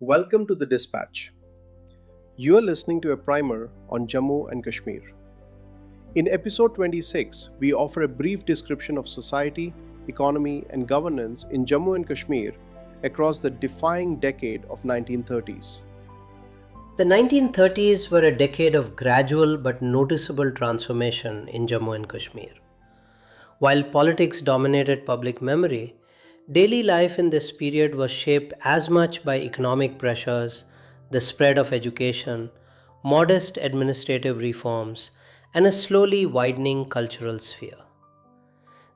Welcome to the Dispatch. You are listening to a primer on Jammu and Kashmir. In episode 26, we offer a brief description of society, economy, and governance in Jammu and Kashmir across the defying decade of 1930s. The 1930s were a decade of gradual but noticeable transformation in Jammu and Kashmir. While politics dominated public memory, daily life in this period was shaped as much by economic pressures, the spread of education, modest administrative reforms, and a slowly widening cultural sphere.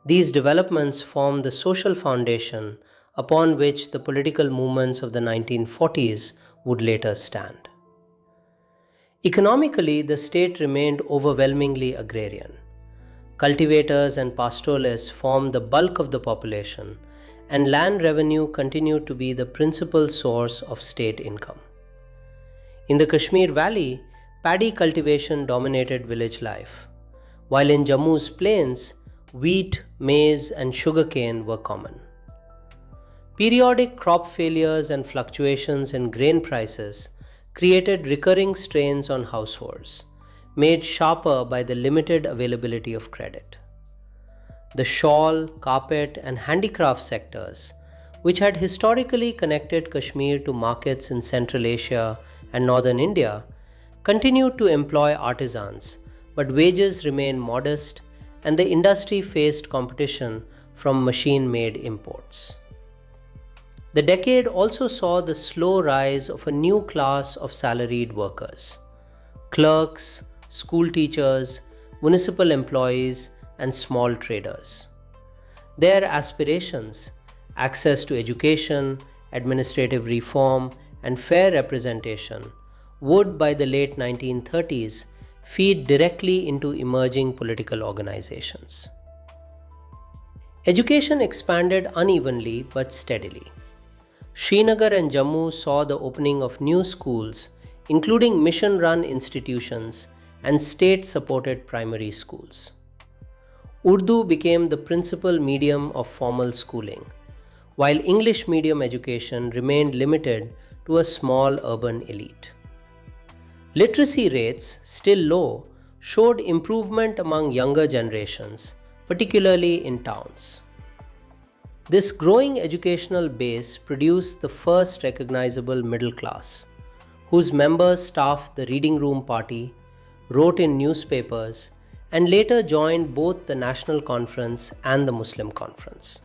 These developments formed the social foundation upon which the political movements of the 1940s would later stand. Economically, the state remained overwhelmingly agrarian. Cultivators and pastoralists formed the bulk of the population, and land revenue continued to be the principal source of state income. In the Kashmir Valley, paddy cultivation dominated village life, while in Jammu's plains, wheat, maize, and sugarcane were common. Periodic crop failures and fluctuations in grain prices created recurring strains on households, made sharper by the limited availability of credit. The shawl, carpet, and handicraft sectors, which had historically connected Kashmir to markets in Central Asia and Northern India, continued to employ artisans, but wages remained modest and the industry faced competition from machine-made imports. The decade also saw the slow rise of a new class of salaried workers: clerks, school teachers, municipal employees, and small traders. Their aspirations, access to education, administrative reform, and fair representation, would by the late 1930s feed directly into emerging political organizations. Education expanded unevenly but steadily. Srinagar and Jammu saw the opening of new schools, including mission-run institutions and state-supported primary schools. Urdu became the principal medium of formal schooling, while English medium education remained limited to a small urban elite. Literacy rates, still low, showed improvement among younger generations, particularly in towns. This growing educational base produced the first recognizable middle class, whose members staffed the reading room party, wrote in newspapers, and later joined both the National Conference and the Muslim Conference.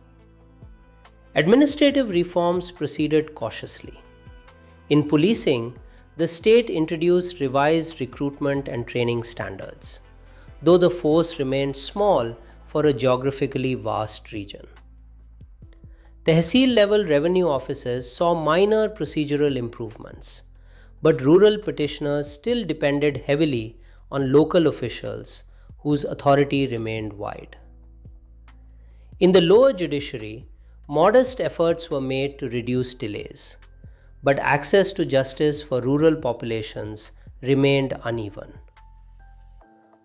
Administrative reforms proceeded cautiously. In policing, the state introduced revised recruitment and training standards, though the force remained small for a geographically vast region. Tehsil-level revenue offices saw minor procedural improvements, but rural petitioners still depended heavily on local officials whose authority remained wide. In the lower judiciary, modest efforts were made to reduce delays, but access to justice for rural populations remained uneven.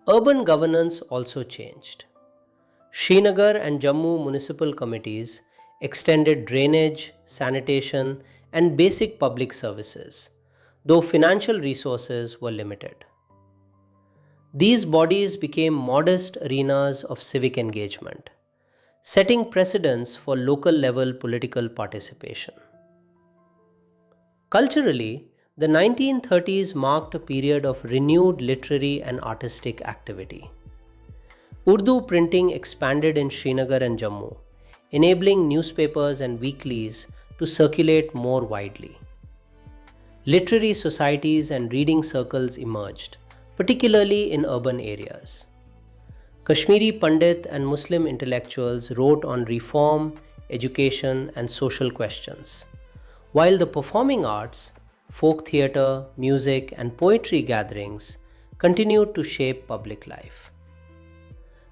Urban governance also changed. Srinagar and Jammu municipal committees extended drainage, sanitation, and basic public services, though financial resources were limited. These bodies became modest arenas of civic engagement, setting precedents for local level political participation. Culturally, the 1930s marked a period of renewed literary and artistic activity. Urdu printing expanded in Srinagar and Jammu, enabling newspapers and weeklies to circulate more widely. Literary societies and reading circles emerged, particularly in urban areas. Kashmiri Pandit and Muslim intellectuals wrote on reform, education, and social questions, while the performing arts, folk theatre, music, and poetry gatherings continued to shape public life.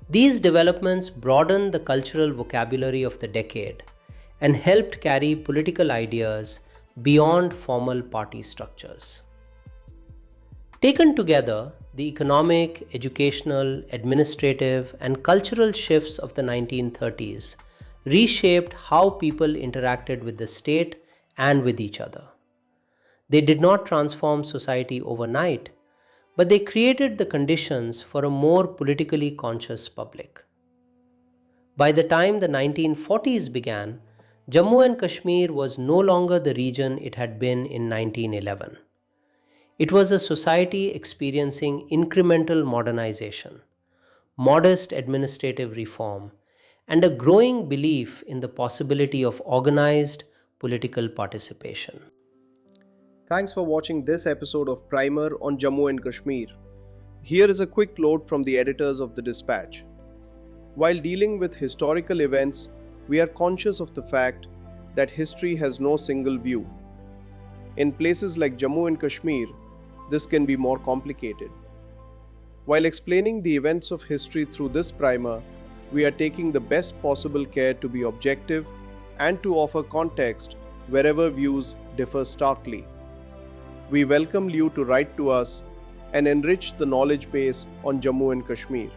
These developments broadened the cultural vocabulary of the decade and helped carry political ideas beyond formal party structures. Taken together, the economic, educational, administrative, and cultural shifts of the 1930s reshaped how people interacted with the state and with each other. They did not transform society overnight, but they created the conditions for a more politically conscious public. By the time the 1940s began, Jammu and Kashmir was no longer the region it had been in 1911. It was a society experiencing incremental modernization, modest administrative reform, and a growing belief in the possibility of organized political participation. Thanks for watching this episode of Primer on Jammu and Kashmir. Here is a quick note from the editors of the Dispatch. While dealing with historical events, we are conscious of the fact that history has no single view. In places like Jammu and Kashmir, this can be more complicated. While explaining the events of history through this primer, we are taking the best possible care to be objective and to offer context wherever views differ starkly. We welcome you to write to us and enrich the knowledge base on Jammu and Kashmir.